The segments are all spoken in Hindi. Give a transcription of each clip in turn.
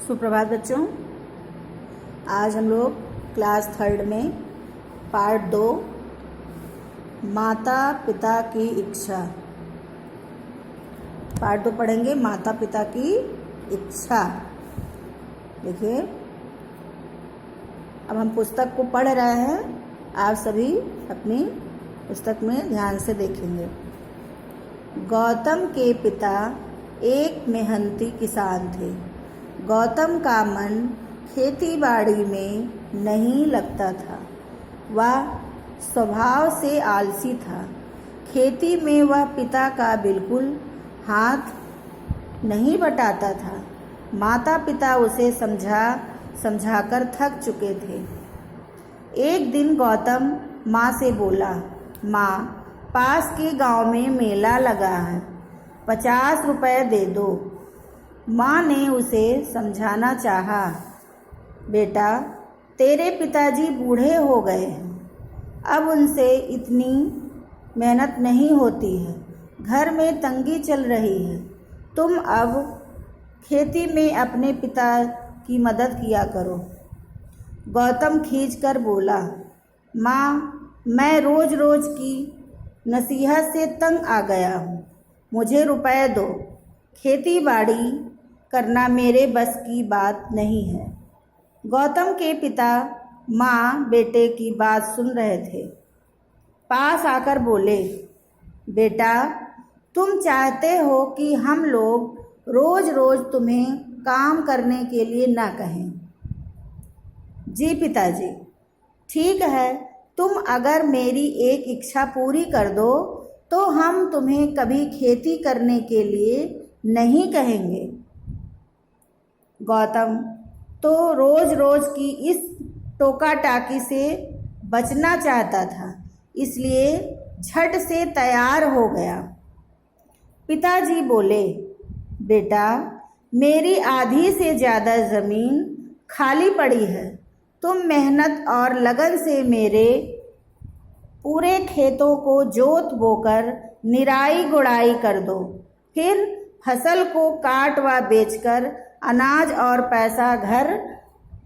सुप्रभात बच्चों। आज हम लोग क्लास 3 में पार्ट 2 माता पिता की इच्छा पार्ट 2 पढ़ेंगे। माता पिता की इच्छा। देखिए, अब हम पुस्तक को पढ़ रहे हैं। आप सभी अपनी पुस्तक में ध्यान से देखेंगे। गौतम के पिता एक मेहनती किसान थे। गौतम का मन खेती बाड़ी में नहीं लगता था। वह स्वभाव से आलसी था। खेती में वह पिता का बिल्कुल हाथ नहीं बटाता था। माता पिता उसे समझाकर थक चुके थे। एक दिन गौतम माँ से बोला, माँ, पास के गांव में मेला लगा है, 50 रुपए दे दो। माँ ने उसे समझाना चाहा, बेटा, तेरे पिताजी बूढ़े हो गए हैं, अब उनसे इतनी मेहनत नहीं होती है, घर में तंगी चल रही है, तुम अब खेती में अपने पिता की मदद किया करो। गौतम खींचकर बोला, माँ, मैं रोज रोज की नसीहत से तंग आ गया हूँ, मुझे रुपए दो। खेती बाड़ी करना मेरे बस की बात नहीं है। गौतम के पिता माँ बेटे की बात सुन रहे थे। पास आकर बोले, बेटा, तुम चाहते हो कि हम लोग रोज रोज तुम्हें काम करने के लिए ना कहें। जी पिताजी, ठीक है, तुम अगर मेरी एक इच्छा पूरी कर दो तो हम तुम्हें कभी खेती करने के लिए नहीं कहेंगे। गौतम तो रोज रोज की इस टोका टाकी से बचना चाहता था, इसलिए झट से तैयार हो गया। पिताजी बोले, बेटा, मेरी आधी से ज़्यादा ज़मीन खाली पड़ी है, तुम मेहनत और लगन से मेरे पूरे खेतों को जोत बोकर निराई गुड़ाई कर दो, फिर फसल को काट व बेचकर अनाज और पैसा घर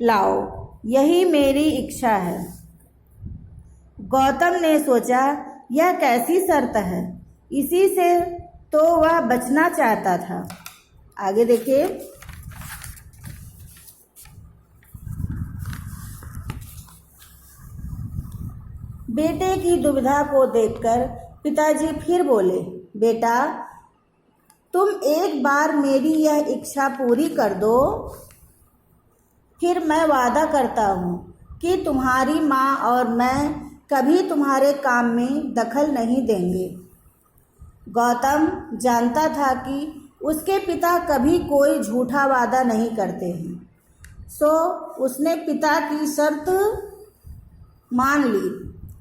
लाओ, यही मेरी इच्छा है। गौतम ने सोचा, यह कैसी शर्त है, इसी से तो वह बचना चाहता था। आगे देखिए। बेटे की दुविधा को देखकर पिताजी फिर बोले, बेटा, तुम एक बार मेरी यह इच्छा पूरी कर दो, फिर मैं वादा करता हूँ कि तुम्हारी माँ और मैं कभी तुम्हारे काम में दखल नहीं देंगे। गौतम जानता था कि उसके पिता कभी कोई झूठा वादा नहीं करते हैं, सो उसने पिता की शर्त मान ली।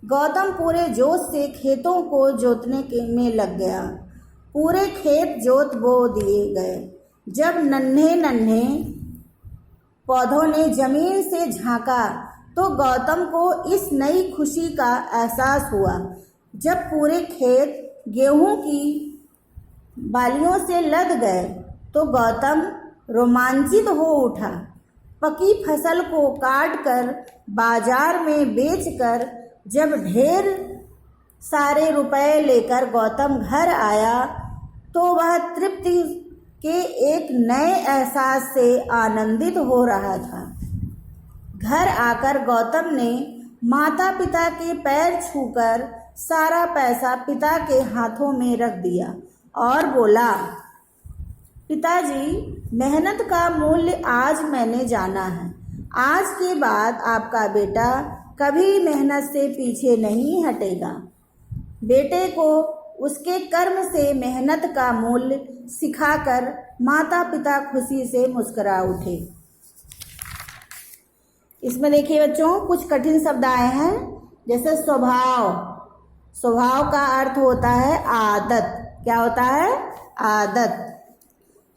गौतम पूरे जोश से खेतों को जोतने में लग गया। पूरे खेत जोत बो दिए गए। जब नन्हे नन्हे पौधों ने जमीन से झांका तो गौतम को इस नई खुशी का एहसास हुआ। जब पूरे खेत गेहूं की बालियों से लद गए तो गौतम रोमांचित हो उठा। पकी फसल को काटकर बाजार में बेचकर जब ढेर सारे रुपए लेकर गौतम घर आया तो वह तृप्ति के एक नए एहसास से आनंदित हो रहा था। घर आकर गौतम ने माता पिता के पैर छूकर सारा पैसा पिता के हाथों में रख दिया और बोला, पिताजी, मेहनत का मूल्य आज मैंने जाना है। आज के बाद आपका बेटा कभी मेहनत से पीछे नहीं हटेगा। बेटे को उसके कर्म से मेहनत का मूल्य सिखाकर माता पिता खुशी से मुस्कुरा उठे। इसमें देखिए बच्चों, कुछ कठिन शब्द आए हैं, जैसे स्वभाव। स्वभाव का अर्थ होता है आदत। क्या होता है? आदत।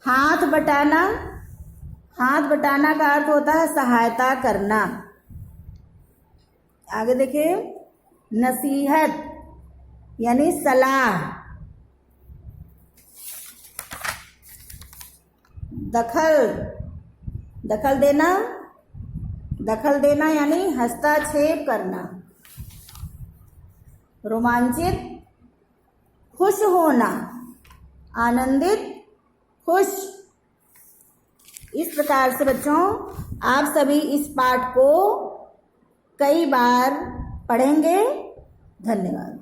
हाथ बटाना। हाथ बटाना का अर्थ होता है सहायता करना। आगे देखिए, नसीहत यानी सलाह। दखल दखल देना, दखल देना यानी हस्तक्षेप करना। रोमांचित, खुश होना, आनंदित, खुश। इस प्रकार से बच्चों आप सभी इस पाठ को कई बार पढ़ेंगे। धन्यवाद।